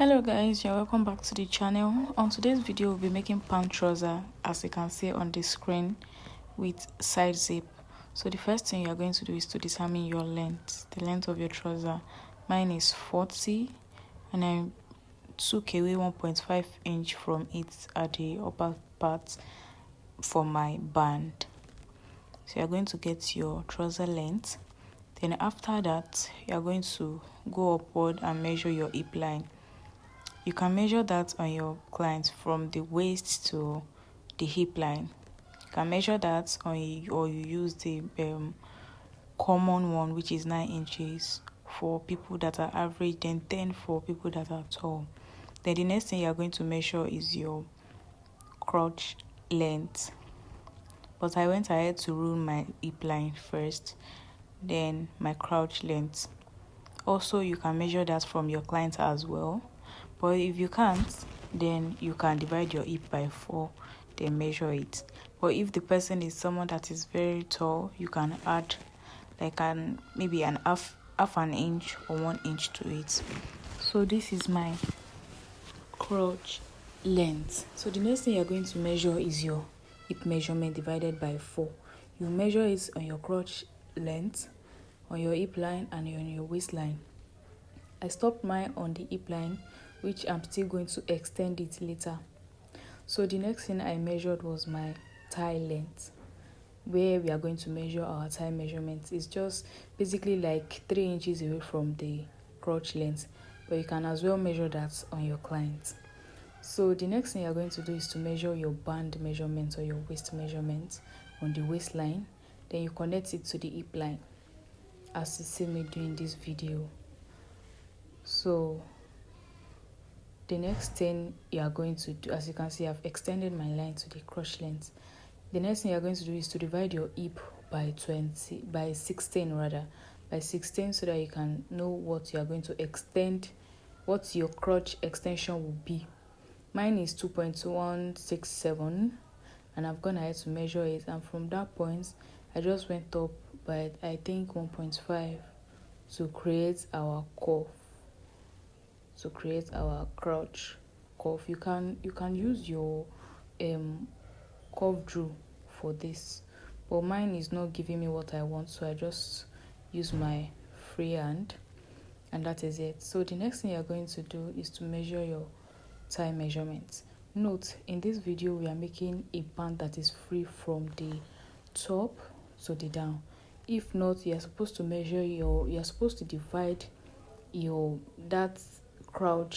Hello guys, you're welcome back to the channel. On today's video we'll be making pant trouser, as you can see on the screen, with side zip. So the first thing you're going to do is to determine your length, the length of your trouser. Mine is 40 and I took away 1.5 inch from it at the upper part for my band. So you're going to get your trouser length. Then after that you're going to go upward and measure your hip line. You can measure that on your client from the waist to the hip line. You can measure that or you use the common one, which is 9 inches for people that are average, then 10 for people that are tall. Then the next thing you are going to measure is your crotch length. But I went ahead to rule my hip line first, then my crotch length. Also, you can measure that from your client as well. But if you can't, then you can divide your hip by 4, then measure it. But if the person is someone that is very tall, you can add like maybe an half an inch or 1 inch to it. So this is my crotch length. So the next thing you're going to measure is your hip measurement divided by 4. You measure it on your crotch length, on your hip line, and on your waistline. I stopped mine on the hip line, which I'm still going to extend it later. So the next thing I measured was my thigh length, where we are going to measure our thigh measurements. It's just basically like 3 inches away from the crotch length, but you can as well measure that on your client. So the next thing you're going to do is to measure your band measurement or your waist measurement on the waistline. Then you connect it to the hip line, as you see me doing this video. So the next thing you are going to do, as you can see, I've extended my line to the crotch length. The next thing you're going to do is to divide your hip by 16 rather, by 16, so that you can know what you are going to extend, what your crotch extension will be. Mine is 2.167 and I've gone ahead to measure it, and from that point I just went up by I think 1.5 to create our cuff, to create our crotch cuff. You can use your cuff drill for this, but mine is not giving me what I want, so I just use my free hand, and that is it. So the next thing you're going to do is to measure your thigh measurements. Note, in this video we are making a pant that is free from the top to the down. If not, you're supposed to divide that crotch